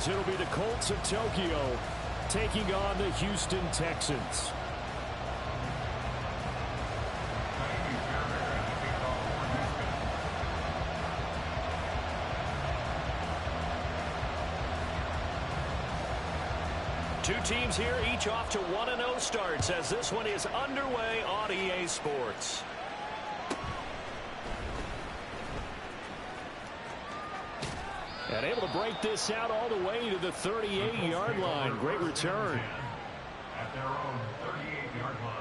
as it'll be the Colts of Tokyo taking on the Houston Texans. Two teams here, each off to 1-0 starts as this one is underway on EA Sports. And able to break this out all the way to the 38-yard line. Great return. At their own 38-yard line.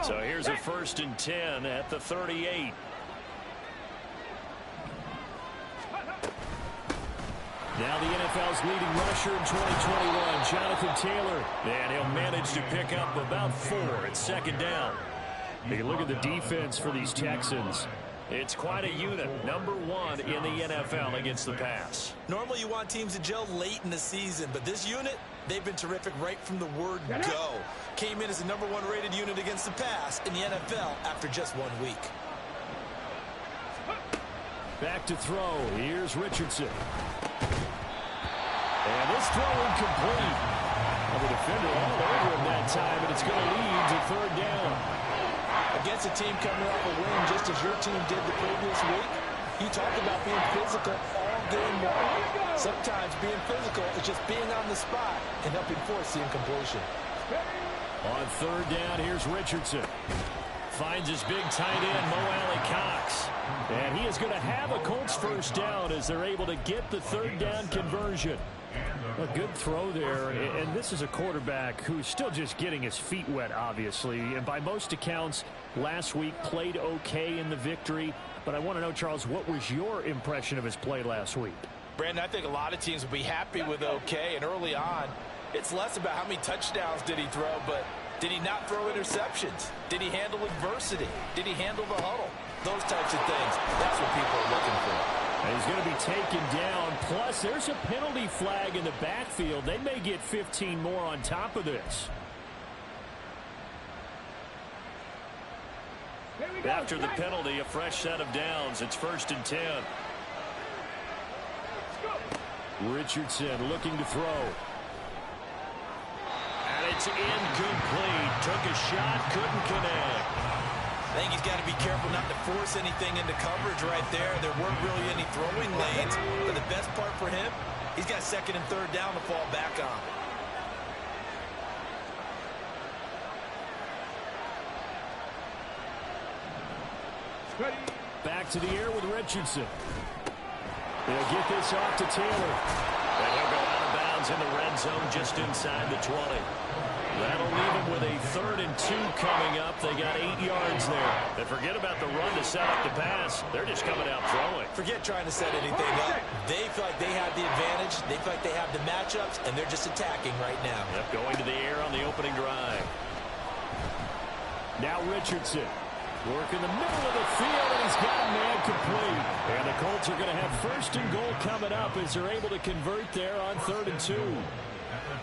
So here's a 1st and 10 at the 38. Now the NFL's leading rusher in 2021, Jonathan Taylor. And he'll manage to pick up about 4 at 2nd down. Hey, look at the defense for these Texans. It's quite a unit, number 1 in the NFL against the pass. Normally you want teams to gel late in the season, but this unit, they've been terrific right from the word go. Came in as the number 1 rated unit against the pass in the NFL after just 1 week. Back to throw. Here's Richardson. And this throw incomplete. The defender all over him that time, and it's going to lead to 3rd down. Against a team coming off a win just as your team did the previous week, you talked about being physical all game long. Sometimes being physical is just being on the spot and helping force the incompletion. On 3rd down, here's Richardson. Finds his big tight end, Mo Alley Cox. And he is going to have a Colts 1st down as they're able to get the 3rd down conversion. A good throw there, and this is a quarterback who's still just getting his feet wet, obviously. And by most accounts, last week played okay in the victory. But I want to know, Charles, what was your impression of his play last week? Brandon, I think a lot of teams will be happy with okay. And early on, it's less about how many touchdowns did he throw, but did he not throw interceptions? Did he handle adversity? Did he handle the huddle? Those types of things. That's what people are looking for. And he's going to be taken down. Plus, there's a penalty flag in the backfield. They may get 15 more on top of this. After the penalty, a fresh set of downs. It's 1st and 10. Richardson looking to throw. And it's incomplete. Took a shot, couldn't connect. I think he's got to be careful not to force anything into coverage right there. There weren't really any throwing lanes. But the best part for him, he's got 2nd and 3rd down to fall back on. Back to the air with Richardson. They'll get this off to Taylor. And he'll go out of bounds in the red zone just inside the 20. That'll leave him with a 3rd and 2 coming up. They got 8 yards there. And forget about the run to set up the pass. They're just coming out throwing. Forget trying to set anything up. They feel like they have the advantage. They feel like they have the matchups, and they're just attacking right now. Yep, going to the air on the opening drive. Now Richardson. Work in the middle of the field, and he's got a man complete. And the Colts are going to have 1st and goal coming up as they're able to convert there on 3rd and 2.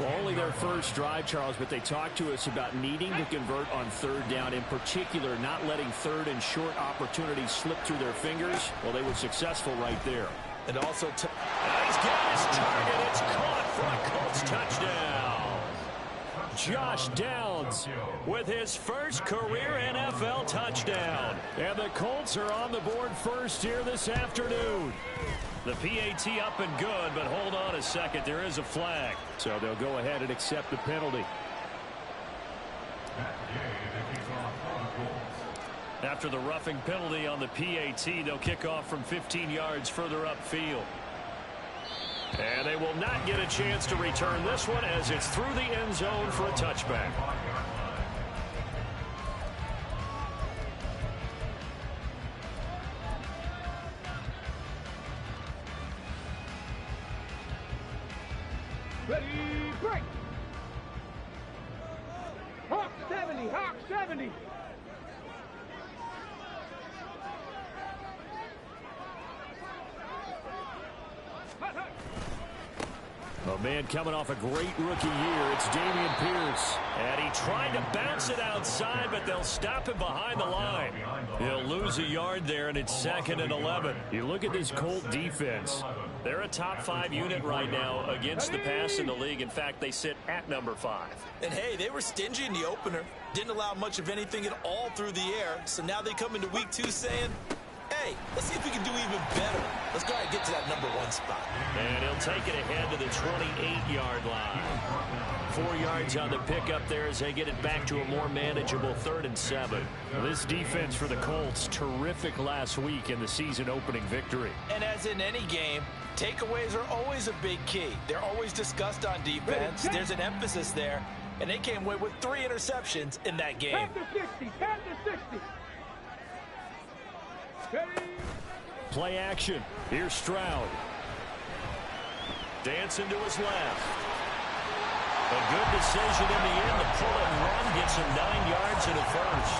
Well, only their first drive, Charles, but they talked to us about needing to convert on 3rd down, in particular not letting 3rd and short opportunities slip through their fingers. Well, they were successful right there. And also, he's got his target. It's caught for a Colts touchdown. Josh Downs with his first career NFL touchdown. And the Colts are on the board first here this afternoon. The PAT up and good, but hold on a second. There is a flag. So they'll go ahead and accept the penalty. After the roughing penalty on the PAT, they'll kick off from 15 yards further upfield. And they will not get a chance to return this one as it's through the end zone for a touchback. Ready, break! Hawk 70, Hawk 70! A man coming off a great rookie year. It's Dameon Pierce. And he tried to bounce it outside, but they'll stop him behind the line. He'll lose a yard there, and it's 2nd and 11. You look at this Colt defense. They're a top 5 unit right now against the pass in the league. In fact, they sit at number 5. And, hey, they were stingy in the opener. Didn't allow much of anything at all through the air. So now they come into week 2 saying, hey, let's see if we can do even better. Let's go ahead and get to that number 1 spot. And he'll take it ahead to the 28-yard line. 4 yards on the pickup there as they get it back to a more manageable 3rd and 7. This defense for the Colts, terrific last week in the season-opening victory. And as in any game, takeaways are always a big key. They're always discussed on defense. There's an emphasis there. And they came away with 3 interceptions in that game. 10 to 60, 10 to 60. Play action. Here's Stroud. Dancing to his left. A good decision in the end. The pull and run gets him 9 yards and a first.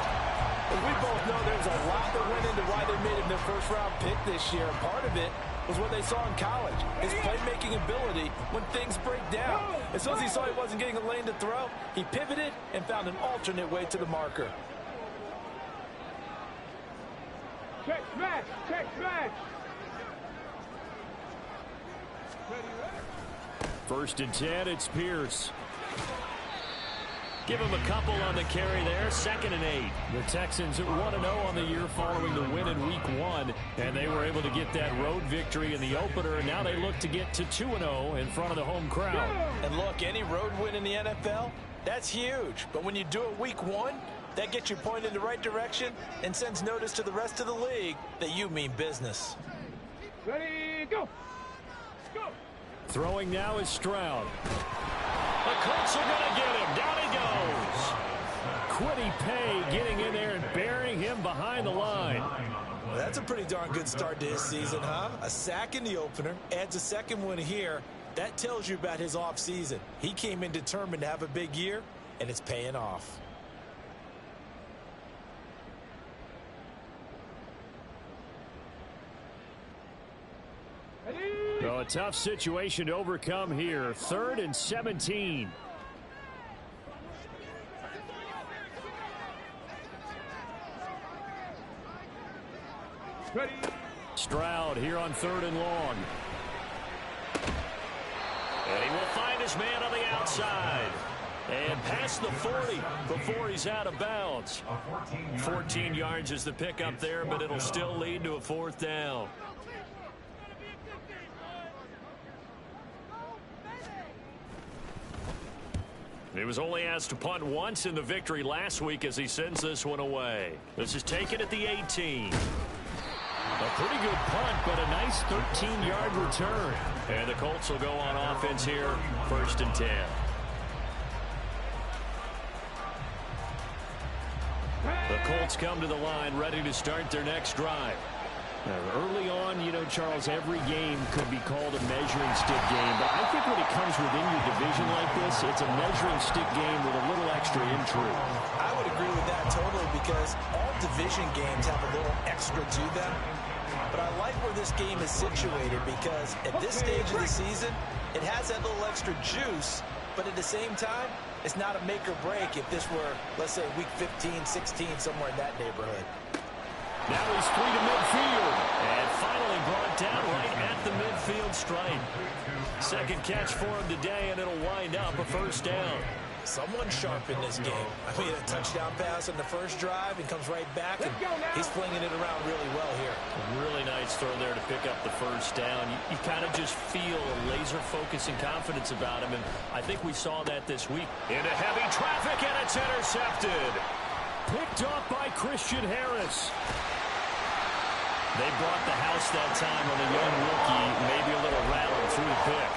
Well, we both know there's a lot that went into why they made him their first-round pick this year. And part of it was what they saw in college, his playmaking ability when things break down. As soon as he saw he wasn't getting a lane to throw, he pivoted and found an alternate way to the marker. Check smash, check smash. 1st and 10, it's Pierce. Give him a couple on the carry there. 2nd and 8. The Texans at 1-0 on the year following the win in week 1. And they were able to get that road victory in the opener. And now they look to get to 2-0 in front of the home crowd. And look, any road win in the NFL, that's huge. But when you do it week 1, that gets you pointed in the right direction and sends notice to the rest of the league that you mean business. Ready, go. Go. Throwing now is Stroud. The Colts are going to get him. Down he goes. Quiddy Pay getting in there and burying him behind the line. Well, that's a pretty darn good start to his season, huh? A sack in the opener, adds a 2nd one here. That tells you about his offseason. He came in determined to have a big year, and it's paying off. So a tough situation to overcome here. 3rd and 17. Ready. Stroud here on 3rd and long. And he will find his man on the outside. And past the 40 before he's out of bounds. 14 yards is the pickup there, but it'll still lead to a 4th down. He was only asked to punt once in the victory last week as he sends this one away. This is taken at the 18. A pretty good punt, but a nice 13-yard return. And the Colts will go on offense here, 1st and 10. The Colts come to the line ready to start their next drive. Early on, you know, Charles, every game could be called a measuring stick game. But I think when it comes within your division like this, it's a measuring stick game with a little extra intrigue. I would agree with that totally because all division games have a little extra to them. But I like where this game is situated because at this stage of the season, it has that little extra juice. But at the same time, it's not a make or break if this were, let's say, week 15, 16, somewhere in that neighborhood. Now he's free to midfield. And finally brought down right at the midfield stripe. 2nd catch for him today, and it'll wind up a 1st down. Someone sharp in this game. I mean, a touchdown pass on the first drive and comes right back, and he's flinging it around really well here. Really nice throw there to pick up the 1st down. You kind of just feel a laser focus and confidence about him, and I think we saw that this week. Into heavy traffic, and it's intercepted. Picked off by Christian Harris. They brought the house that time on the young rookie, maybe a little rattled through the pick.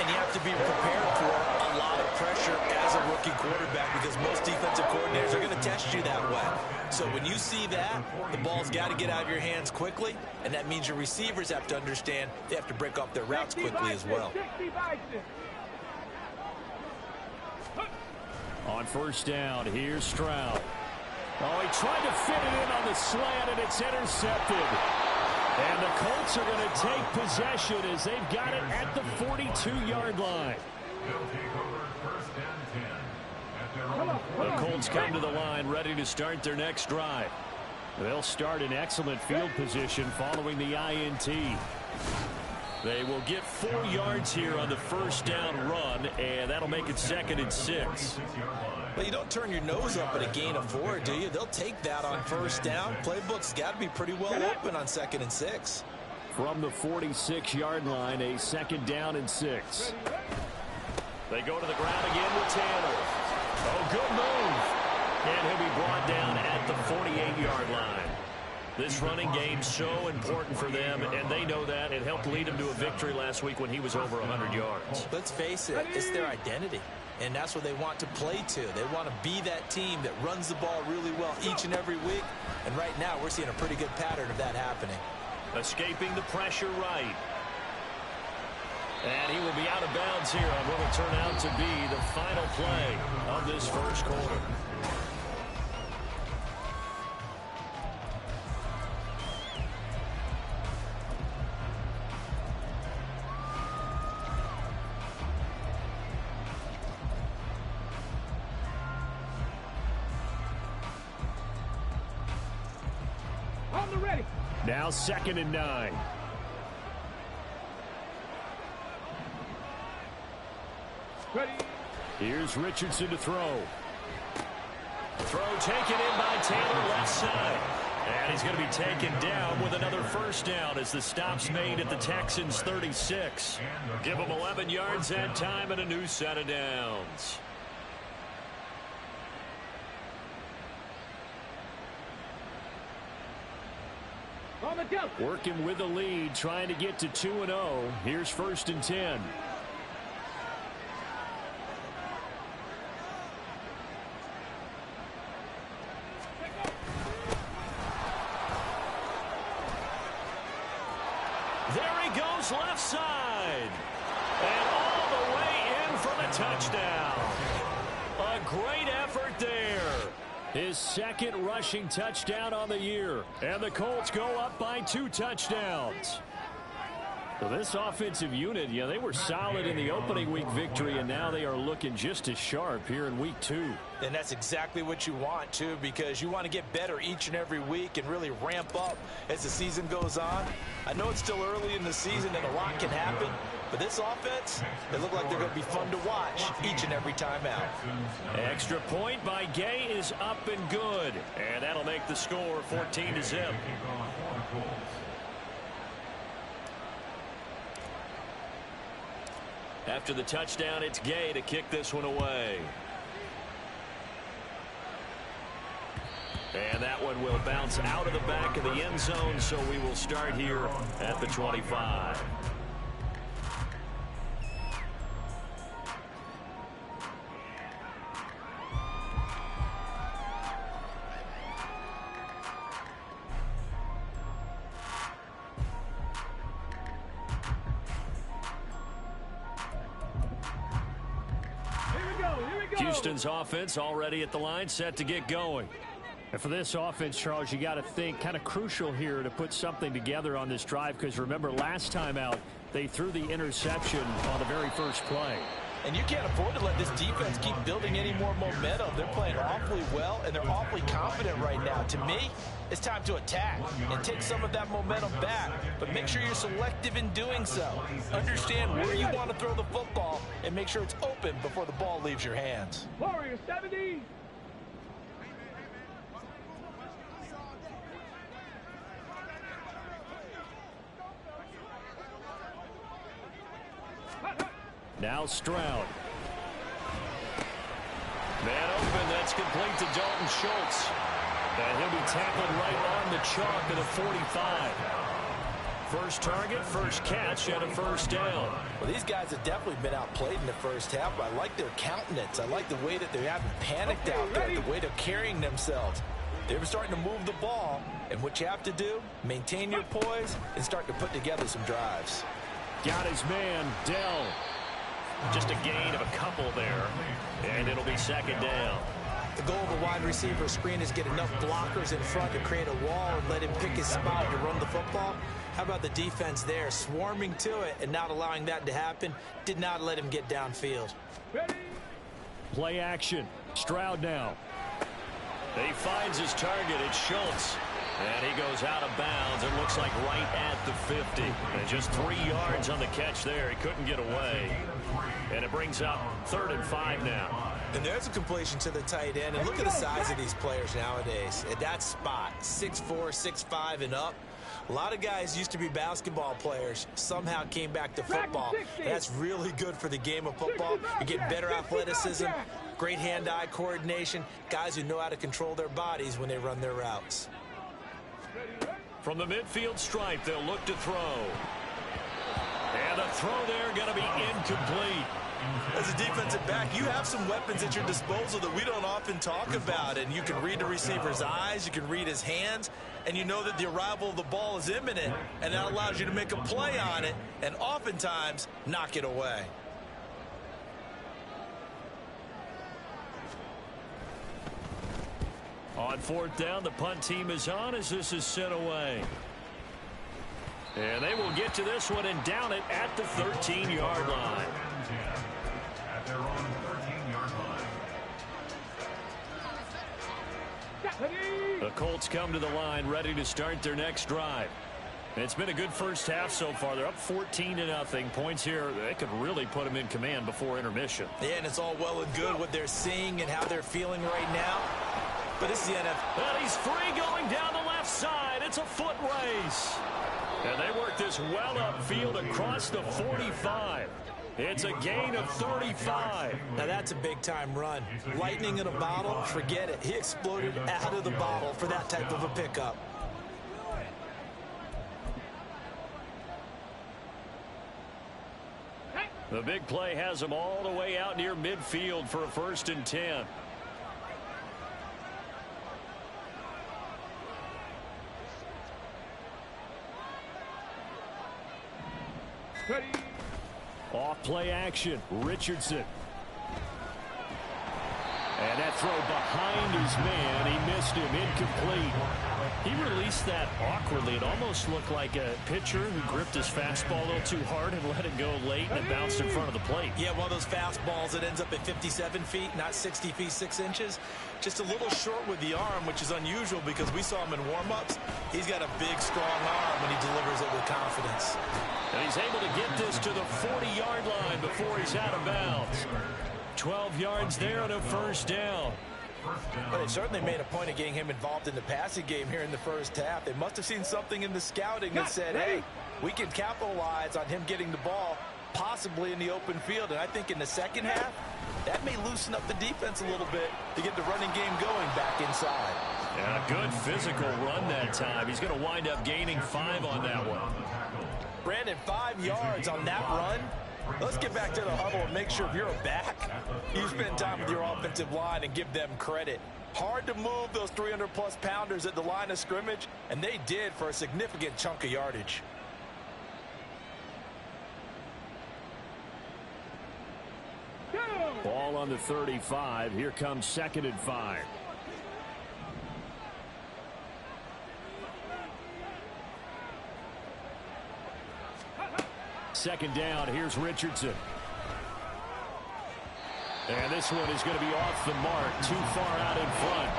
And you have to be prepared for a lot of pressure as a rookie quarterback because most defensive coordinators are going to test you that way. So when you see that, the ball's got to get out of your hands quickly, and that means your receivers have to understand they have to break off their routes quickly as well. On 1st down, here's Stroud. Oh, he tried to fit it in on the slant, and it's intercepted. And the Colts are going to take possession as they've got it at the 42-yard line. They'll take over first and 10 at their own. The Colts come to the line ready to start their next drive. They'll start in excellent field position following the INT. They will get 4 yards here on the first down run, and that'll make it 2nd and 6. Well, you don't turn your nose up at a gain of 4, do you? They'll take that on first down. Playbook's got to be pretty well open on 2nd and 6. From the 46-yard line, a 2nd down and 6. They go to the ground again with Taylor. Oh, good move. And he'll be brought down at the 48-yard line. This running game's so important for them, and they know that. It helped lead them to a victory last week when he was over 100 yards. Let's face it, it's their identity, and that's what they want to play to. They want to be that team that runs the ball really well each and every week, and right now we're seeing a pretty good pattern of that happening. Escaping the pressure right. And he will be out of bounds here on what will turn out to be the final play of this first quarter. On the ready. Now 2nd and 9. Ready. Here's Richardson to throw. Throw taken in by Taylor, left side. And he's going to be taken down with another first down as the stop's made at the Texans' 36. Give them 11 yards that time and a new set of downs. On the jump. Working with the lead, trying to get to 2-0. Here's 1st and 10. There he goes left side. And all the way in for the touchdown. A great effort there. His 2nd rushing touchdown on the year. And the Colts go up by 2 touchdowns. So this offensive unit, they were solid in the opening week victory, and now they are looking just as sharp here in week 2. And that's exactly what you want, too, because you want to get better each and every week and really ramp up as the season goes on. I know it's still early in the season and a lot can happen, but this offense, they look like they're going to be fun to watch each and every time out. Extra point by Gay is up and good, and that'll make the score 14-0. After the touchdown, it's Gay to kick this one away. And that one will bounce out of the back of the end zone, so we will start here at the 25. Houston's offense already at the line, set to get going. And for this offense, Charles, you got to think kind of crucial here to put something together on this drive, because remember last time out they threw the interception on the very first play. And you can't afford to let this defense keep building any more momentum. They're playing awfully well, and they're awfully confident right now. To me, it's time to attack and take some of that momentum back. But make sure you're selective in doing so. Understand where you want to throw the football and make sure it's open before the ball leaves your hands. Warrior 70. Now Stroud. Man open, that's complete to Dalton Schultz. And he'll be tackled right on the chalk at a 45. First target, first catch, and a first down. Well, these guys have definitely been outplayed in the first half, but I like their countenance. I like the way that they haven't panicked out there, the way they're carrying themselves. They're starting to move the ball, and what you have to do, maintain your poise and start to put together some drives. Got his man, Dell. Just a gain of a couple there, and it'll be second down. The goal of a wide receiver screen is get enough blockers in front to create a wall and let him pick his spot to run the football. How about the defense there, swarming to it and not allowing that to happen? Did not let him get downfield. Ready. Play action. Stroud now. He finds his target. It's Schultz. And he goes out of bounds. It looks like right at the 50. And just 3 yards on the catch there. He couldn't get away. And it brings up 3rd and 5 now. And there's a completion to the tight end. And look at the size of these players nowadays. At that spot, 6'4", 6'5", and up. A lot of guys used to be basketball players, somehow came back to football. That's really good for the game of football. You get better athleticism, great hand-eye coordination, guys who know how to control their bodies when they run their routes. From the midfield stripe, they'll look to throw. And the throw there going to be incomplete. As a defensive back, you have some weapons at your disposal that we don't often talk about. And you can read the receiver's eyes, you can read his hands, and you know that the arrival of the ball is imminent, and that allows you to make a play on it and oftentimes knock it away. On 4th down, the punt team is on as this is sent away. And they will get to this one and down it at the 13-yard line. At their own 13-yard line. The Colts come to the line ready to start their next drive. It's been a good first half so far. They're up 14-0. Points here, they could really put them in command before intermission. Yeah, and it's all well and good what they're seeing and how they're feeling right now. But it's the NFL. And he's free going down the left side. It's a foot race. And they work this well upfield across the 45. It's a gain of 35. Now that's a big-time run. Lightning in a bottle, forget it. He exploded out of the bottle for that type of a pickup. The big play has him all the way out near midfield for a 1st and 10. Ready. Off play action, Richardson. And that throw behind his man, he missed him, incomplete. He released that awkwardly. It almost looked like a pitcher who gripped his fastball a little too hard and let it go late, and it bounced in front of the plate. Yeah, one of those fastballs that ends up at 57 feet, not 60 feet, 6 inches. Just a little short with the arm, which is unusual because we saw him in warm-ups. He's got a big, strong arm when he delivers it with confidence. And he's able to get this to the 40-yard line before he's out of bounds. 12 yards there and a 1st down. But they certainly made a point of getting him involved in the passing game here in the first half. They must have seen something in the scouting that said, hey, we can capitalize on him getting the ball possibly in the open field. And I think in the second half, that may loosen up the defense a little bit to get the running game going back inside. Yeah, good physical run that time. He's going to wind up gaining 5 on that one. Brandon, 5 yards on that run. Let's get back to the huddle and make sure if you're a back, you spend time with your offensive line and give them credit. Hard to move those 300-plus pounders at the line of scrimmage, and they did for a significant chunk of yardage. Ball on the 35. Here comes 2nd and 5. Second down, here's Richardson. And this one is going to be off the mark, too far out in front.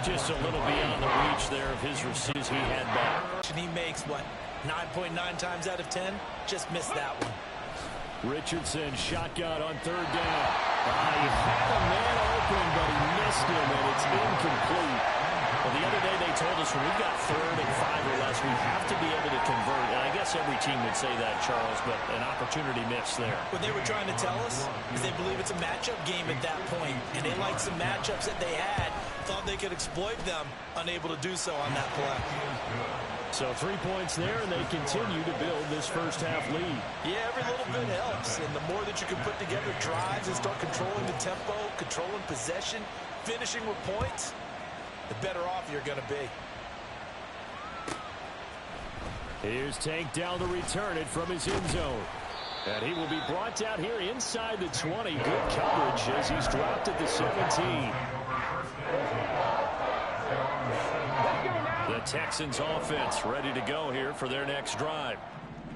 Just a little beyond the reach there of his receivers he had back. He makes, what, 9.9 times out of 10? Just missed that one. Richardson shotgun on 3rd down. He had a man open, but he missed him, and it's incomplete. Well, the other day they told us when we've got 3rd and 5 or less, we have to be able to convert. And I guess every team would say that, Charles, but an opportunity missed there. What they were trying to tell us is they believe it's a matchup game at that point, and they liked some matchups that they had, thought they could exploit them, unable to do so on that play. So 3 points there, and they continue to build this first half lead. Yeah, every little bit helps, and the more that you can put together drives and start controlling the tempo, controlling possession, finishing with points, the better off you're going to be. Here's Tank down to return it from his end zone. And he will be brought down here inside the 20. Good coverage as he's dropped at the 17. The Texans offense ready to go here for their next drive.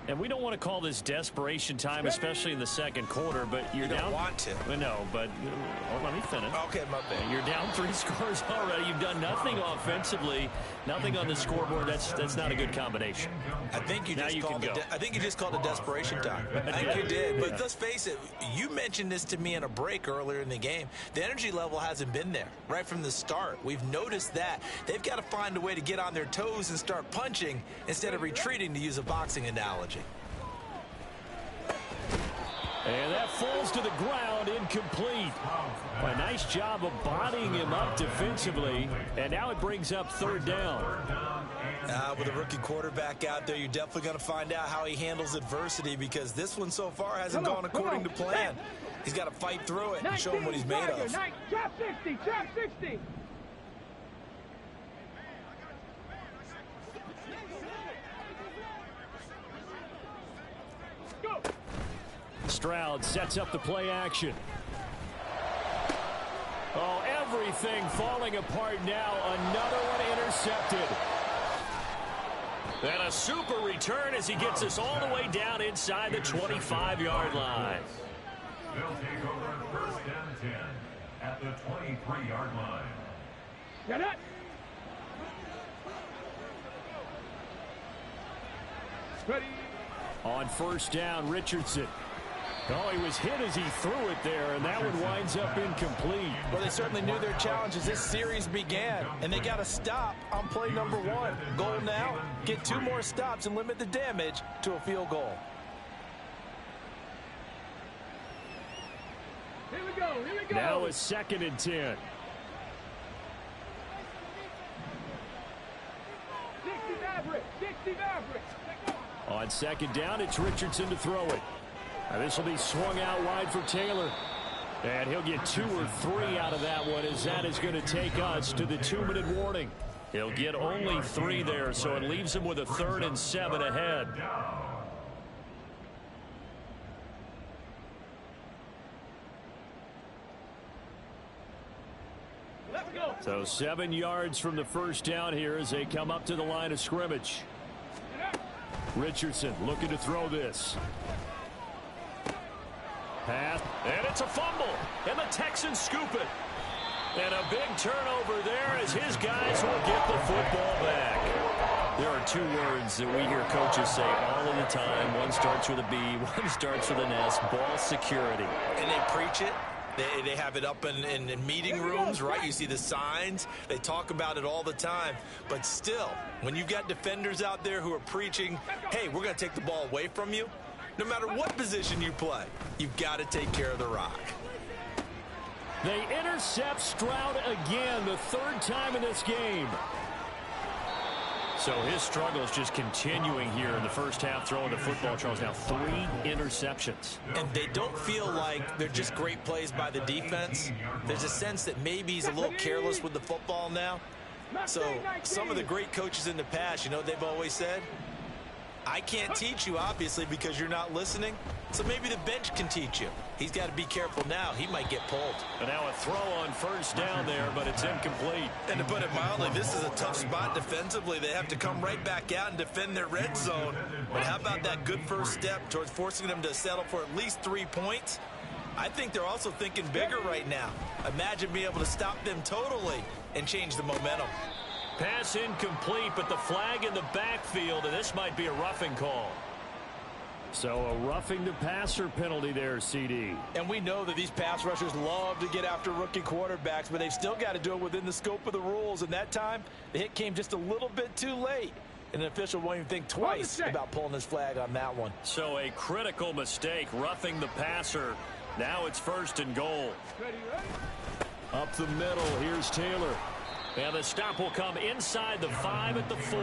And we don't want to call this desperation time, especially in the second quarter, but you're down. You don't want to. No, but let me finish. Okay, my bad. You're down 3 scores already. You've done nothing offensively, nothing on the scoreboard. That's not a good combination. I think you just called it. I think you just called it desperation time. I think you did. But let's face it. You mentioned this to me in a break earlier in the game. The energy level hasn't been there right from the start. We've noticed that they've got to find a way to get on their toes and start punching instead of retreating, to use a boxing analogy. And that falls to the ground, incomplete. A nice job of bodying him up defensively. And now it brings up 3rd down. With a rookie quarterback out there, you're definitely going to find out how he handles adversity, because this one so far hasn't gone according to plan. He's got to fight through it and show him what he's made of. Trap 60, trap 60. Go. Stroud sets up the play action. Oh, everything falling apart now. Another one intercepted. And a super return as he gets us all the way down inside the 25-yard line. They'll take over 1st and 10 at the 23-yard line. Get it. Ready. On 1st down, Richardson. Oh, he was hit as he threw it there, and that one winds up incomplete. Well, they certainly knew their challenge as this series began, and they got to stop on play number 1. Goal now, get 2 more stops and limit the damage to a field goal. Here we go, here we go. Now it's 2nd and 10. 60 Maverick, 60 Maverick. On 2nd down, it's Richardson to throw it. Now this will be swung out wide for Taylor. And he'll get 2 or 3 out of that one, as that is going to take us to the 2-minute warning. He'll get only 3 there, so it leaves him with a 3rd and 7 ahead. Let's go. So 7 yards from the 1st down here as they come up to the line of scrimmage. Richardson looking to throw this. Pass, and it's a fumble, and the Texans scoop it. And a big turnover there as his guys will get the football back. There are 2 words that we hear coaches say all of the time. One starts with a B, one starts with an S, ball security. And they preach it. They have it up in meeting rooms, right? You see the signs. They talk about it all the time. But still, when you've got defenders out there who are preaching, hey, we're going to take the ball away from you, no matter what position you play, you've got to take care of the rock. They intercept Stroud again, the 3rd time in this game. So his struggle is just continuing here in the first half, throwing the football. Charles, now 3 interceptions. And they don't feel like they're just great plays by the defense. There's a sense that maybe he's a little careless with the football now. So some of the great coaches in the past, you know what they've always said? I can't teach you, obviously, because you're not listening. So maybe the bench can teach you. He's got to be careful now. He might get pulled. And now a throw on 1st down there, but it's incomplete. And to put it mildly, this is a tough spot defensively. They have to come right back out and defend their red zone. But how about that good first step towards forcing them to settle for at least 3 points? I think they're also thinking bigger right now. Imagine being able to stop them totally and change the momentum. Pass incomplete, but the flag in the backfield, and this might be a roughing call. So a roughing the passer penalty there, CD. And we know that these pass rushers love to get after rookie quarterbacks, but they've still got to do it within the scope of the rules. And that time, the hit came just a little bit too late. And an official won't even think twice about pulling his flag on that one. So a critical mistake, roughing the passer. Now it's 1st and goal. Up the middle, here's Taylor. And the stop will come inside the 5 at the 4.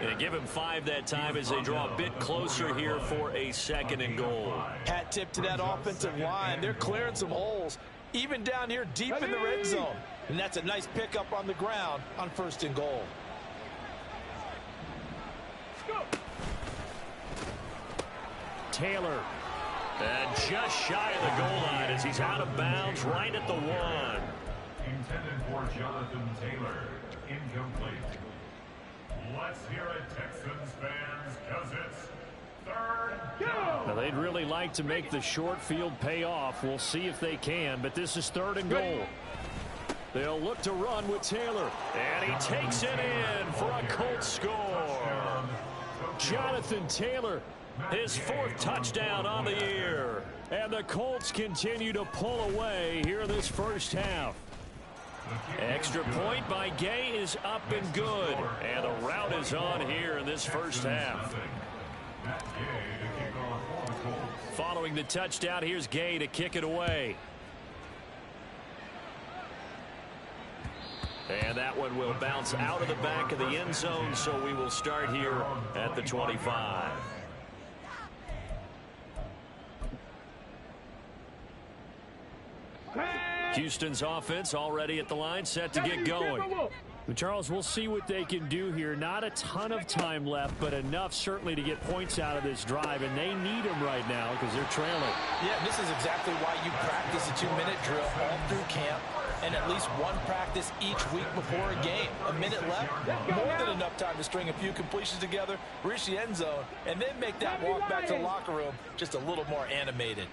And give him 5 that time as they draw a bit closer here for a 2nd and goal. Hat tip to that offensive line. They're clearing some holes, even down here deep in the red zone. And that's a nice pickup on the ground on 1st and goal. Taylor. And just shy of the goal line as he's out of bounds right at the 1. Intended for Jonathan Taylor. Incomplete. Let's hear it, Texans fans, because it's third down. Now, they'd really like to make the short field pay off. We'll see if they can, but this is 3rd and goal. They'll look to run with Taylor, and he takes it in for a Colts score. Jonathan Taylor, his 4th touchdown on the year. And the Colts continue to pull away here in this first half. Extra point by Gay is up and good. And the route is on here in this first half. Following the touchdown, here's Gay to kick it away. And that one will bounce out of the back of the end zone, so we will start here at the 25. Houston's offense already at the line, set to get going. Charles, we'll see what they can do here. Not a ton of time left, but enough certainly to get points out of this drive, and they need them right now because they're trailing. Yeah, this is exactly why you practice a 2-minute drill all through camp and at least one practice each week before a game. A minute left, more than enough time to string a few completions together, reach the end zone, and then make that walk back to the locker room just a little more animated.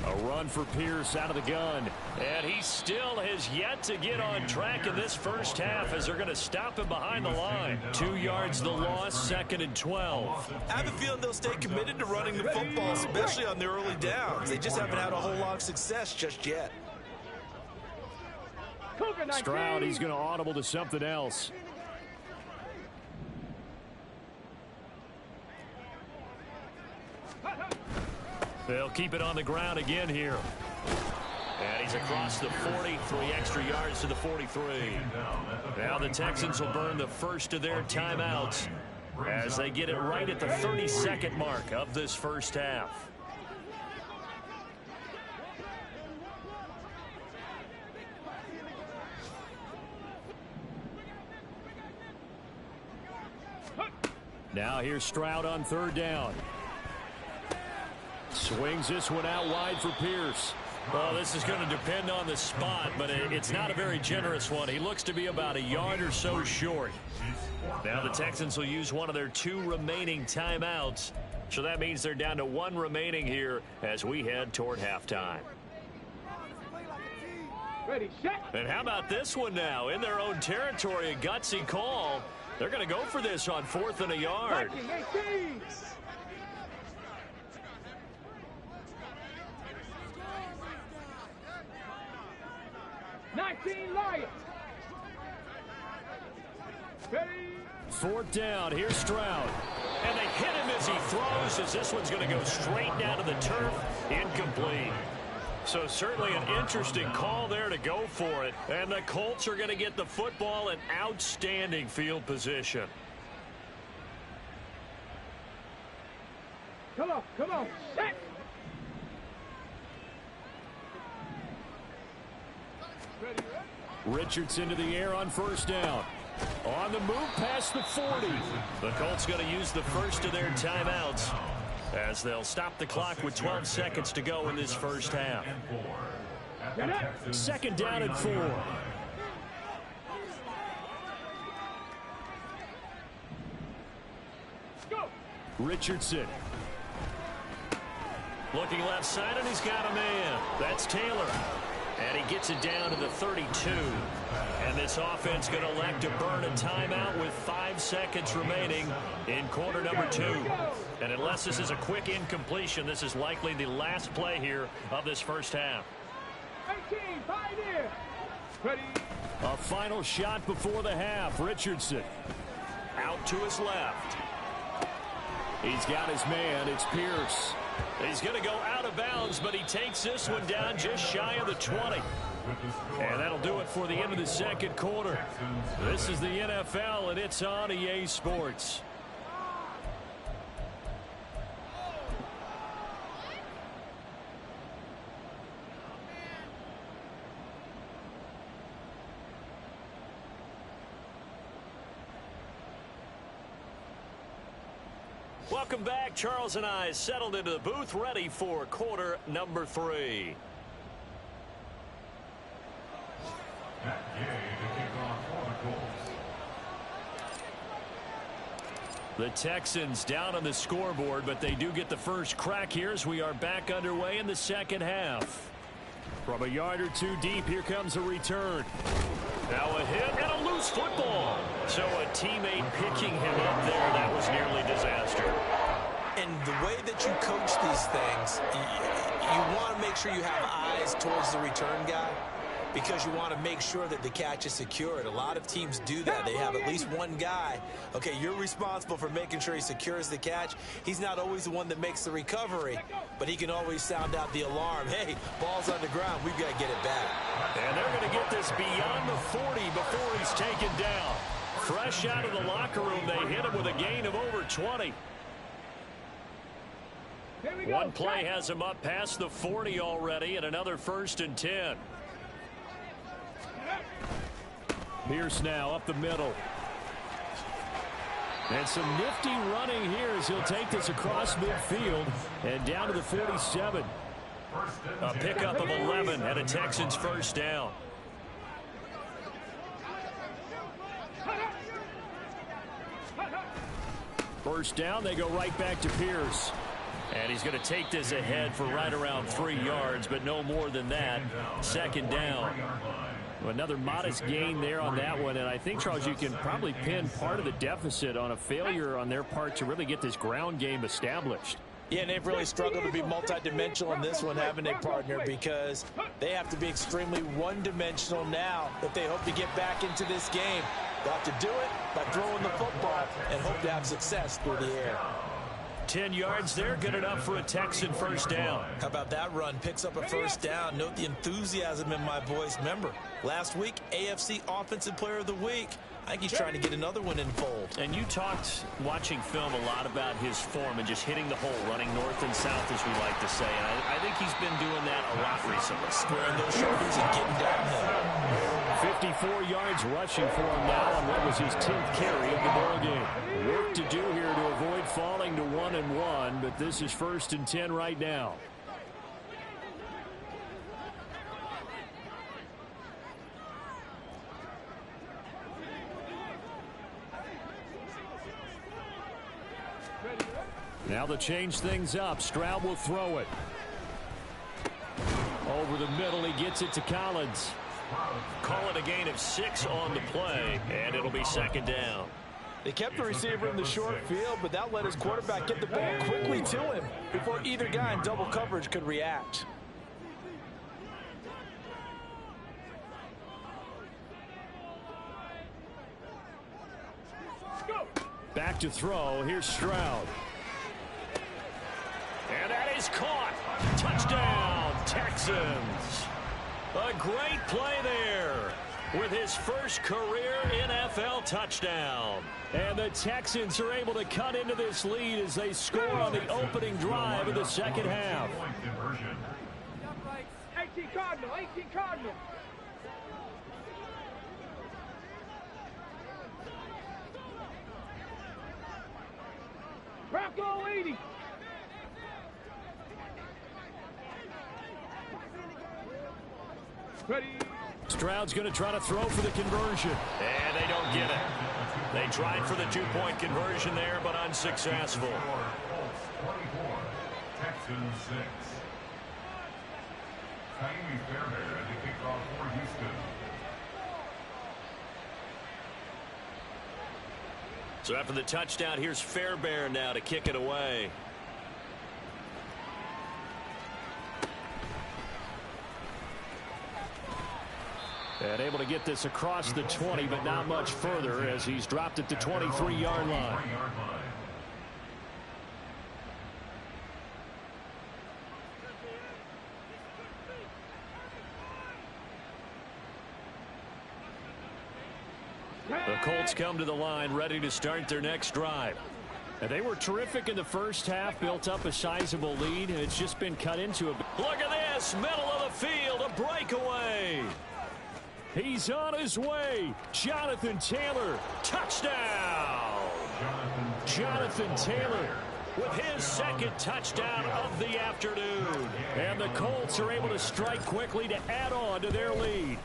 A run for Pierce out of the gun. And he still has yet to get on track in this first half as they're going to stop him behind the line. 2 yards the loss, 2nd and 12. I have a feeling they'll stay committed to running the football, especially on the early downs. They just haven't had a whole lot of success just yet. Stroud, he's going to audible to something else. They'll keep it on the ground again here. And he's across the 40, 3 extra yards to the 43. Now the Texans will burn the first of their timeouts as they get it right at the 32nd mark of this first half. Now here's Stroud on 3rd down. Swings this one out wide for Pierce. Well, this is going to depend on the spot, but it's not a very generous one. He looks to be about a yard or so short. Now the Texans will use one of their 2 remaining timeouts. So that means they're down to 1 remaining here as we head toward halftime. Ready, set. And how about this one now? In their own territory, a gutsy call. They're going to go for this on 4th and a yard. 19 Lions. Ready. 4th down. Here's Stroud. And they hit him as he throws, as this one's going to go straight down to the turf. Incomplete. So certainly an interesting call there to go for it. And the Colts are going to get the football in outstanding field position. Come on, set. Ready. Richardson to the air on 1st down. On the move past the 40. The Colts going to use the first of their timeouts as they'll stop the clock with 12 seconds to go in this first half. 2nd down and 4. Go. Richardson. Looking left side, and he's got a man. That's Taylor. And he gets it down to the 32. And this offense going to elect to burn a timeout with 5 seconds remaining in quarter number 2. And unless this is a quick incompletion, this is likely the last play here of this first half. 18, 5 in. Ready. A final shot before the half. Richardson out to his left. He's got his man. It's Pierce. He's going to go out of bounds, but he takes this one down just shy of the 20. And that'll do it for the end of the second quarter. This is the NFL, and it's on EA Sports. Welcome back. Charles and I settled into the booth ready for quarter number 3. Matt Gay to kick off for the Colts. The Texans down on the scoreboard, but they do get the first crack here as we are back underway in the second half. From a yard or two deep, here comes a return. Now a hit and a loose football. So a teammate picking him up there, that was nearly disaster. And the way that you coach these things, you want to make sure you have eyes towards the return guy because you want to make sure that the catch is secured. A lot of teams do that. They have at least one guy. Okay, you're responsible for making sure he secures the catch. He's not always the one that makes the recovery, but he can always sound out the alarm. Hey, ball's on the ground. We've got to get it back. And they're going to get this beyond the 40 before he's taken down. Fresh out of the locker room, they hit him with a gain of over 20. One play has him up past the 40 already, and another 1st and 10. Pierce now up the middle. And some nifty running here as he'll take this across midfield and down to the 47. A pickup of 11 and a Texans first down. First down, they go right back to Pierce. And he's going to take this ahead for right around 3 yards, but no more than that. Second down. Another modest gain there on that one, and I think, Charles, you can probably pin part of the deficit on a failure on their part to really get this ground game established. Yeah, and they've really struggled to be multidimensional in this one, haven't they, partner? Because they have to be extremely one-dimensional now if they hope to get back into this game. They'll have to do it by throwing the football and hope to have success through the air. 10 yards there, good enough for a Texan first down. How about that run? Picks up a first down. Note the enthusiasm in my voice. Remember, last week, AFC Offensive Player of the Week. I think he's trying to get another one in fold. And you talked, watching film, a lot about his form and just hitting the hole, running north and south, as we like to say. And I think he's been doing that a lot recently. Squaring those shoulders and getting downhill. 54 yards rushing for him now on what was his 10th carry of the ball game. Work to do here to avoid falling to 1-1, but this is 1st and 10 right now. Now to change things up, Stroud will throw it. Over the middle, he gets it to Collins. Call it a gain of 6 on the play, and it'll be second down. They kept the receiver in the short field, but that let his quarterback get the ball quickly to him before either guy in double coverage could react. Back to throw. Here's Stroud. And that is caught. Touchdown, Texans. A great play there with his first career NFL touchdown. And the Texans are able to cut into this lead as they score on the opening drive of the second half. 18 Cardinal, 18 Cardinal. Bronco 80. Ready. Stroud's going to try to throw for the conversion. And they don't get it. They tried for the 2-point conversion there, but unsuccessful. 24, Texans 6. Taimi Fairbairn to kick off for Houston. So after the touchdown, here's Fairbairn now to kick it away. And able to get this across the 20, but not much further as he's dropped it to 23-yard line. The Colts come to the line ready to start their next drive. And they were terrific in the first half, built up a sizable lead, and it's just been cut into a... Look at this, middle of the field, a breakaway. He's on his way. Jonathan Taylor, touchdown. Jonathan Taylor with his second touchdown of the afternoon. And the Colts are able to strike quickly to add on to their lead.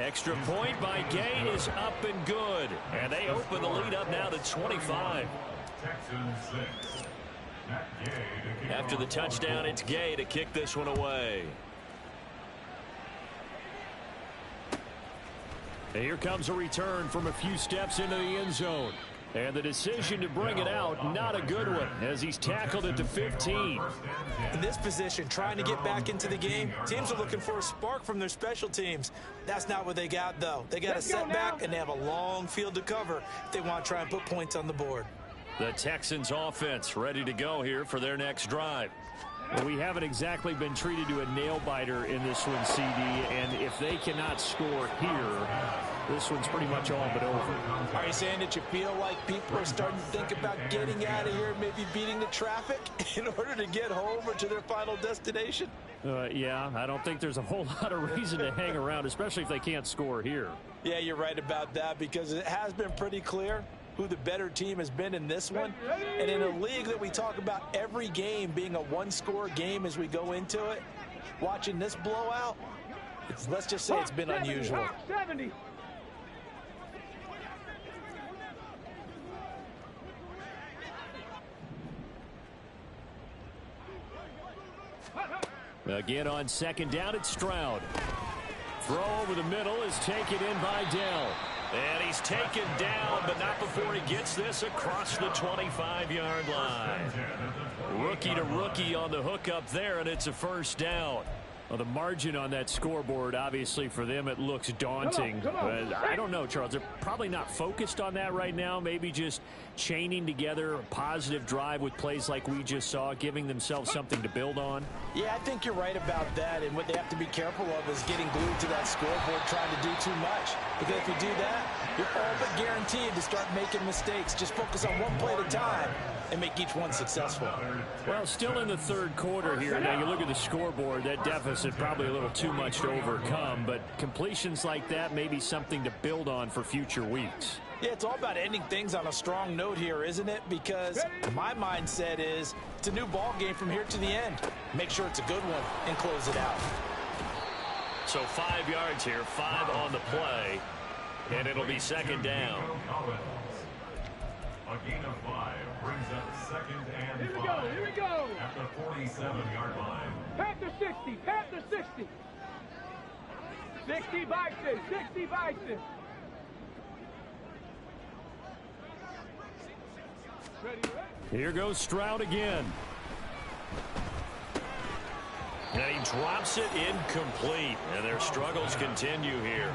Extra point by Gay is up and good. And they open the lead up now to 25. After the touchdown, it's Gay to kick this one away. And here comes a return from a few steps into the end zone. And the decision to bring it out, not a good one, as he's tackled at the 15. In this position, trying to get back into the game, teams are looking for a spark from their special teams. That's not what they got, though. They got a setback, and they have a long field to cover if they want to try and put points on the board. The Texans offense ready to go here for their next drive. Well, we haven't exactly been treated to a nail-biter in this one, CD, and if they cannot score here, this one's pretty much all but over. Are you saying that you feel like people are starting to think about getting out of here, maybe beating the traffic in order to get home or to their final destination? Yeah, I don't think there's a whole lot of reason to hang around, especially if they can't score here. Yeah, you're right about that, because it has been pretty clear who the better team has been in this one. And in a league that we talk about every game being a one-score game as we go into it, watching this blowout, let's just say it's been unusual. 70. Again on second down, it's Stroud. Throw over the middle is taken in by Dell. And he's taken down, but not before he gets this across the 25-yard line. Rookie to rookie on the hookup there, and it's a first down. Well, the margin on that scoreboard, obviously, for them, it looks daunting. Come on. But I don't know, Charles. They're probably not focused on that right now. Maybe just chaining together a positive drive with plays like we just saw, giving themselves something to build on. Yeah, I think you're right about that. And what they have to be careful of is getting glued to that scoreboard, trying to do too much. Because if you do that, you're all but guaranteed to start making mistakes. Just focus on one play at a time and make each one successful. Well, still in the third quarter here. Now, you look at the scoreboard, that deficit probably a little too much to overcome, but completions like that may be something to build on for future weeks. Yeah, it's all about ending things on a strong note here, isn't it? Because my mindset is it's a new ball game from here to the end. Make sure it's a good one and close it out. So 5 yards here, 5 on the play, and it'll be second down. A gain of 5 brings up second and 5. Here we go. At the 47-yard line. Panther 60. Panther 60. 60 Bison. 60 Bison. Ready. Here goes Stroud again. And he drops it incomplete. And their struggles continue here.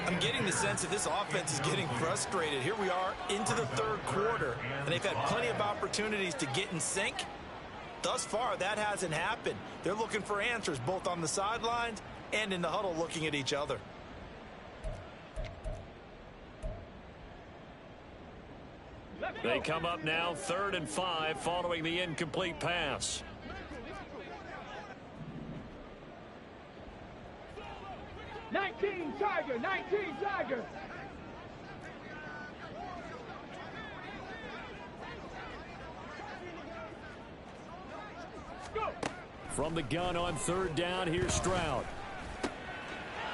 I'm getting the sense that this offense is getting frustrated. Here we are into the third quarter, and they've had plenty of opportunities to get in sync. Thus far, that hasn't happened. They're looking for answers both on the sidelines and in the huddle looking at each other. They come up now 3rd and 5 following the incomplete pass. Tiger. 19 Tiger. Go. From the gun on 3rd down, here's Stroud.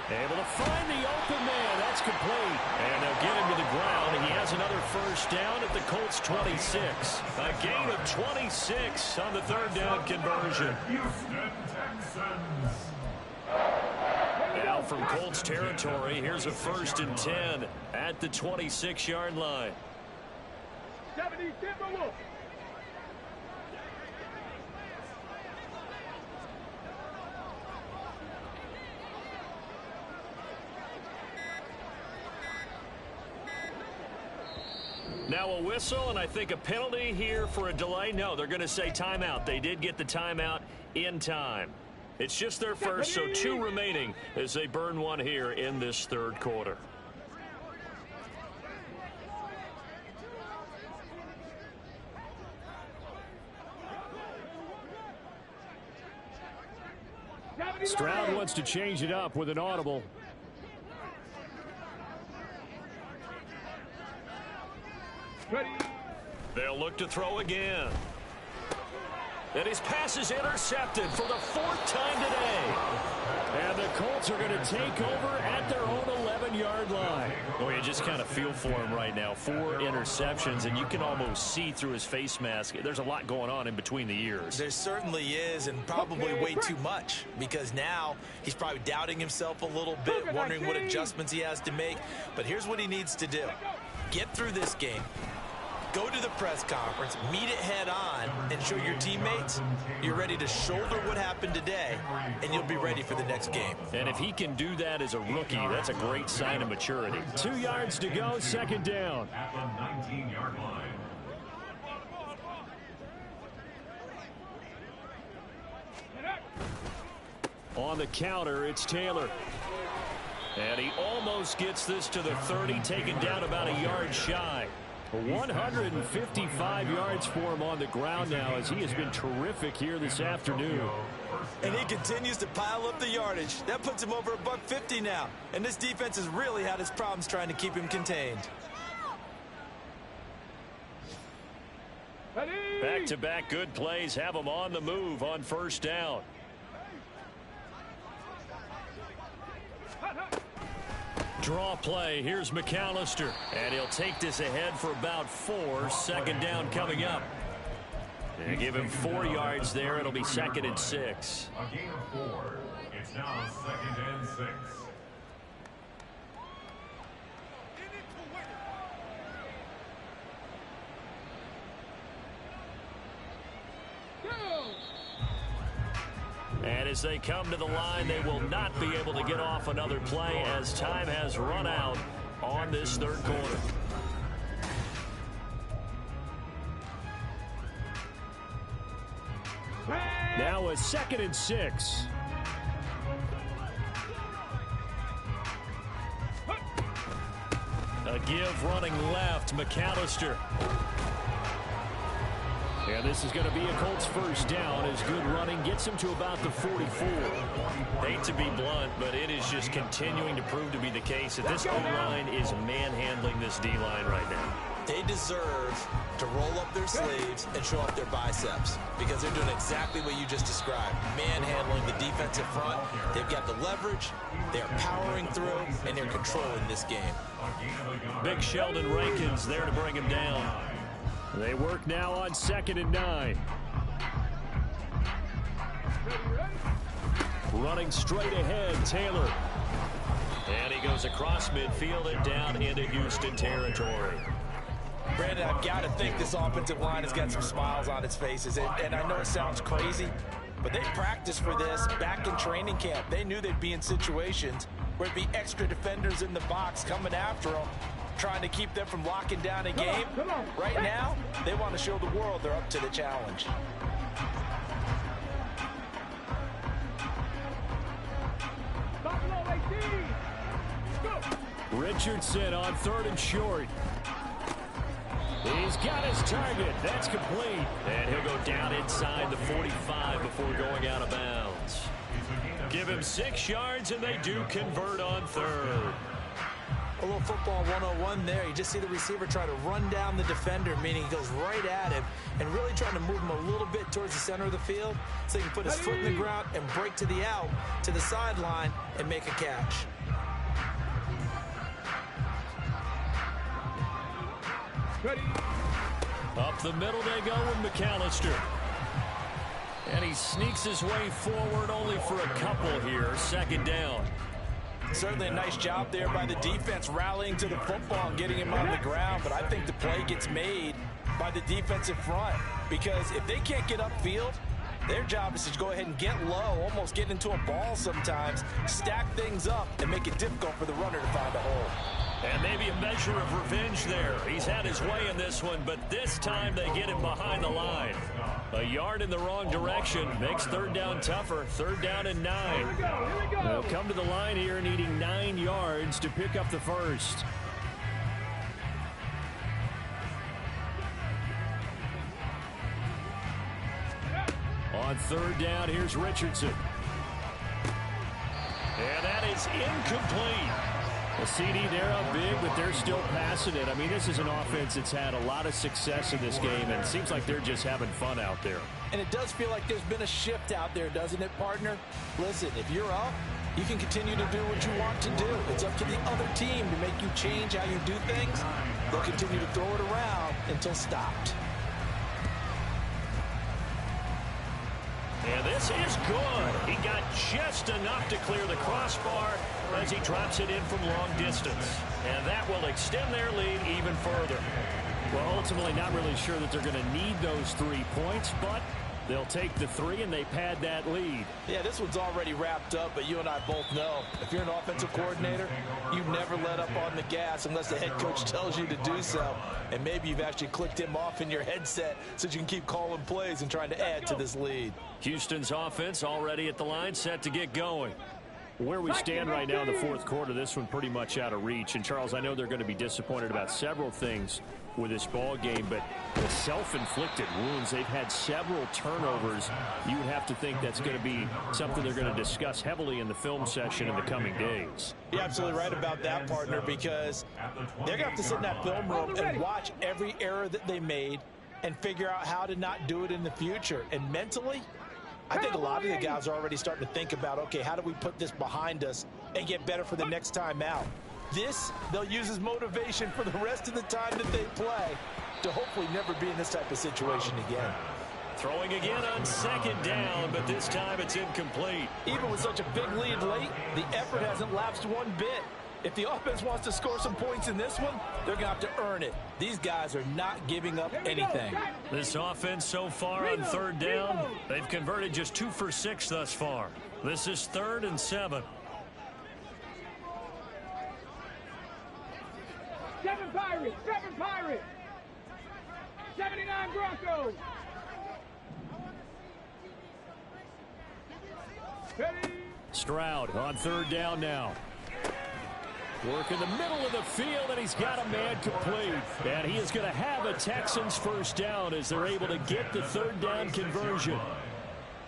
Able to find the open man. That's complete. And they'll get him to the ground. And he has another first down at the Colts 26. A gain of 26 on the 3rd down conversion. Houston Texans. Now from Colts territory, here's a 1st and 10 at the 26-yard line. 70 Timberwolves. Now a whistle, and I think a penalty here for a delay. No, they're going to say timeout. They did get the timeout in time. It's just their first, so 2 remaining as they burn one here in this 3rd quarter. Stroud wants to change it up with an audible. Ready. They'll look to throw again. And his pass is intercepted for the 4th time today. And the Colts are going to take over at their own 11-yard line. Well, you just kind of feel for him right now. 4 interceptions, and you can almost see through his face mask. There's a lot going on in between the ears. There certainly is, and probably way too much, because now he's probably doubting himself a little bit, wondering what adjustments he has to make. But here's what he needs to do. Get through this game. Go to the press conference, meet it head on, and show your teammates you're ready to shoulder what happened today, and you'll be ready for the next game. And if he can do that as a rookie, that's a great sign of maturity. 2 yards to go, second down. At the 19-yard line. On the counter, it's Taylor. And he almost gets this to the 30, taken down about a yard shy. 155 yards for him on the ground now, as he has been terrific here this afternoon. And he continues to pile up the yardage. That puts him over $150 now. And this defense has really had its problems trying to keep him contained. Back-to-back good plays have him on the move on first down. Draw play. Here's McAllister. And he'll take this ahead for about 4. Second down coming up. They give him 4 yards there. It'll be 2nd and 6. A gain of 4. It's now 2nd and 6. And as they come to the line, they will not be able to get off another play as time has run out on this third quarter. Now a 2nd and 6. A give running left, McAllister. And this is going to be a Colts first down as good running gets him to about the 44. Hate to be blunt, but it is just continuing to prove to be the case that this O-line is manhandling this D-line right now. They deserve to roll up their sleeves and show off their biceps, because they're doing exactly what you just described, manhandling the defensive front. They've got the leverage, they're powering through, and they're controlling this game. Big Sheldon Rankins there to bring him down. They work now on 2nd and 9. Running straight ahead, Taylor. And he goes across midfield and down into Houston territory. Brandon, I've got to think this offensive line has got some smiles on its faces. And I know it sounds crazy, but they practiced for this back in training camp. They knew they'd be in situations where it'd be extra defenders in the box coming after them, trying to keep them from locking down a game. Right now, they want to show the world they're up to the challenge. Richardson on 3rd and short. He's got his target. That's complete. And he'll go down inside the 45 before going out of bounds. Give him 6 yards, and they do convert on 3rd. A little football 101 there. You just see the receiver try to run down the defender, meaning he goes right at him and really trying to move him a little bit towards the center of the field so he can put his foot in the ground and break to the out, to the sideline, and make a catch. Up the middle they go with McAllister. And he sneaks his way forward only for a couple here. 2nd down. Certainly a nice job there by the defense rallying to the football and getting him on the ground, but I think the play gets made by the defensive front, because if they can't get upfield, their job is to go ahead and get low, almost get into a ball sometimes, stack things up, and make it difficult for the runner to find a hole. And maybe a measure of revenge there. He's had his way in this one, but this time they get him behind the line. A yard in the wrong direction makes 3rd down tougher. 3rd down and 9. They'll come to the line here needing 9 yards to pick up the first. On 3rd down, here's Richardson. And that is incomplete. A CD, they're up big, but they're still passing it. I mean, this is an offense that's had a lot of success in this game, and it seems like they're just having fun out there. And it does feel like there's been a shift out there, doesn't it, partner? Listen, if you're up, you can continue to do what you want to do. It's up to the other team to make you change how you do things. They'll continue to throw it around until stopped. And this is good. He got just enough to clear the crossbar as he drops it in from long distance. And that will extend their lead even further. Well, ultimately not really sure that they're going to need those 3 points, but they'll take the 3 and they pad that lead. Yeah, this one's already wrapped up, but you and I both know if you're an offensive coordinator, you never let up on the gas unless the head coach tells you to do so. And maybe you've actually clicked him off in your headset so you can keep calling plays and trying to add to this lead. Houston's offense already at the line, set to get going. Where we stand right now in the fourth quarter, this one pretty much out of reach. And, Charles, I know they're going to be disappointed about several things with this ball game, but the self-inflicted wounds, they've had several turnovers. You would have to think that's going to be something they're going to discuss heavily in the film session in the coming days. You're absolutely right about that, partner, because they're going to have to sit in that film room and watch every error that they made and figure out how to not do it in the future. And mentally, I think a lot of the guys are already starting to think about, okay, how do we put this behind us and get better for the next time out? This, they'll use as motivation for the rest of the time that they play to hopefully never be in this type of situation again. Throwing again on second down, but this time it's incomplete. Even with such a big lead late, the effort hasn't lapsed one bit. If the offense wants to score some points in this one, they're going to have to earn it. These guys are not giving up anything. This offense so far on third down, they've converted just 2 for 6 thus far. This is 3rd and 7. 7 Pirates, 7 Pirates. 79 Broncos. Ready. Stroud on third down now. Work in the middle of the field, and he's got a man complete. And he is going to have a Texans first down as they're able to get the third down conversion.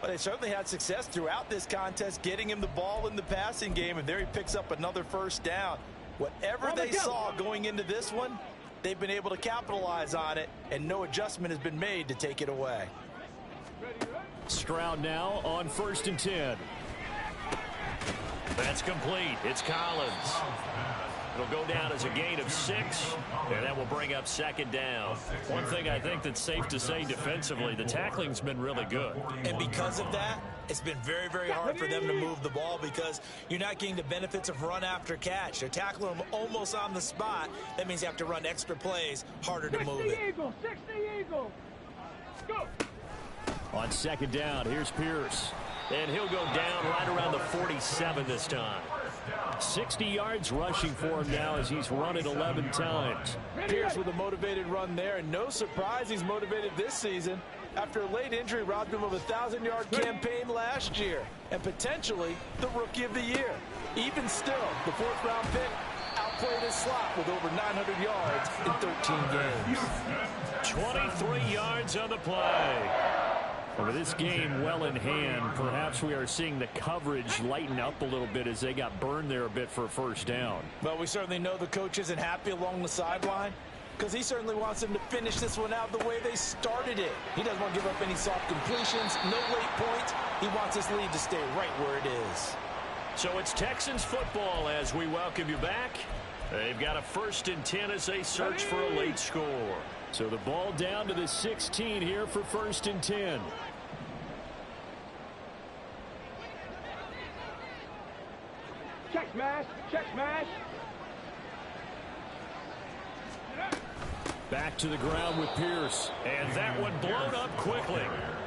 But they certainly had success throughout this contest, getting him the ball in the passing game, and there he picks up another first down. Whatever they saw going into this one, they've been able to capitalize on it, and no adjustment has been made to take it away. Stroud now on 1st and 10. That's complete. It's Collins. It'll go down as a gain of 6, and that will bring up second down. One thing I think that's safe to say defensively, the tackling's been really good. And because of that, it's been very, very hard for them to move the ball because you're not getting the benefits of run after catch. They're tackling them almost on the spot. That means you have to run extra plays, harder to move it. Eagle, 60 Eagle. Go. On second down, here's Pierce. And he'll go down right around the 47 this time. 60 yards rushing for him now as he's run it 11 times. Pierce with a motivated run there, and no surprise he's motivated this season after a late injury robbed him of a 1,000-yard campaign last year and potentially the Rookie of the Year. Even still, the 4th-round pick outplayed his slot with over 900 yards in 13 games. 23 yards on the play. With this game well in hand, perhaps we are seeing the coverage lighten up a little bit as they got burned there a bit for a first down. Well, we certainly know the coach isn't happy along the sideline because he certainly wants them to finish this one out the way they started it. He doesn't want to give up any soft completions, no late points. He wants this lead to stay right where it is. So it's Texans football as we welcome you back. They've got a 1st and 10 as they search for a late score. So the ball down to the 16 here for 1st and 10. Check smash, check smash. Back to the ground with Pierce. And that one blown up quickly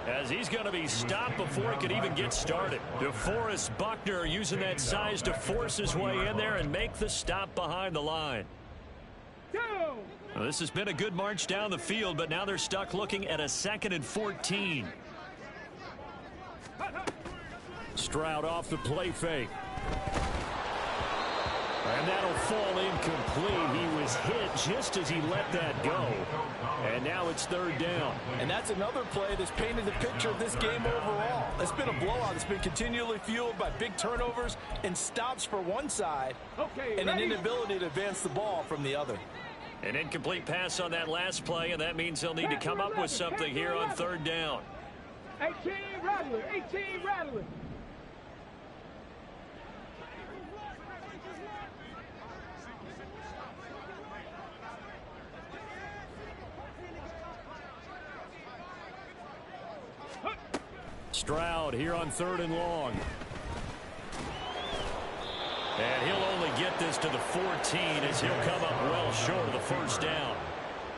as he's going to be stopped before he could even get started. DeForest Buckner using that size to force his way in there and make the stop behind the line. Go. Well, this has been a good march down the field, but now they're stuck looking at a 2nd and 14. Stroud off the play fake. And that'll fall incomplete. He was was hit just as he let that go. And now it's third down. And that's another play that's painted the picture of this game overall. It's been a blowout. It's been continually fueled by big turnovers and stops for one side and an inability to advance the ball from the other. An incomplete pass on that last play, and that means they'll need to come up with something here on third down. 18 Rattler, 18 Rattler. Stroud here on third and long. And he'll only get this to the 14 as he'll come up well short of the first down.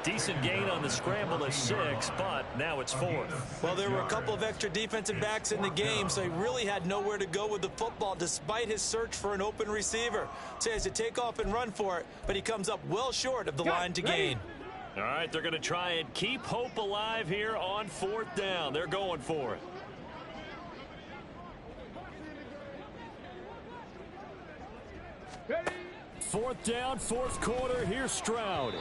Decent gain on the scramble to 6, but now it's 4th. Well, there were a couple of extra defensive backs in the game, so he really had nowhere to go with the football despite his search for an open receiver. So he has to take off and run for it, but he comes up well short of the line to gain. All right, they're going to try and keep hope alive here on 4th down. They're going for it. Ready. 4th down, 4th quarter. Here's Stroud.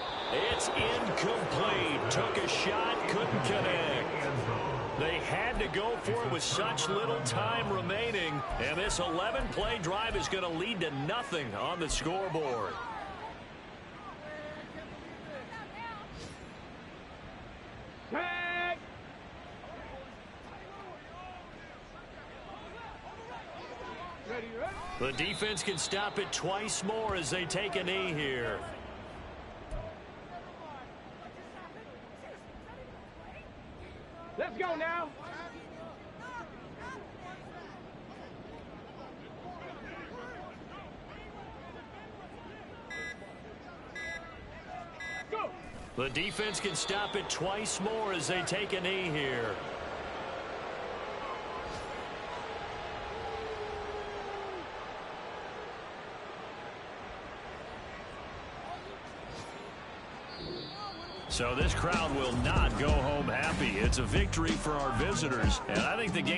It's incomplete. Took a shot, couldn't connect. They had to go for it with such little time remaining. And this 11-play drive is going to lead to nothing on the scoreboard. Tag. Ready, ready. The defense can stop it twice more as they take a knee here. Let's go now. Go. The defense can stop it twice more as they take a knee here. So this crowd will not go home happy. It's a victory for our visitors, and I think the game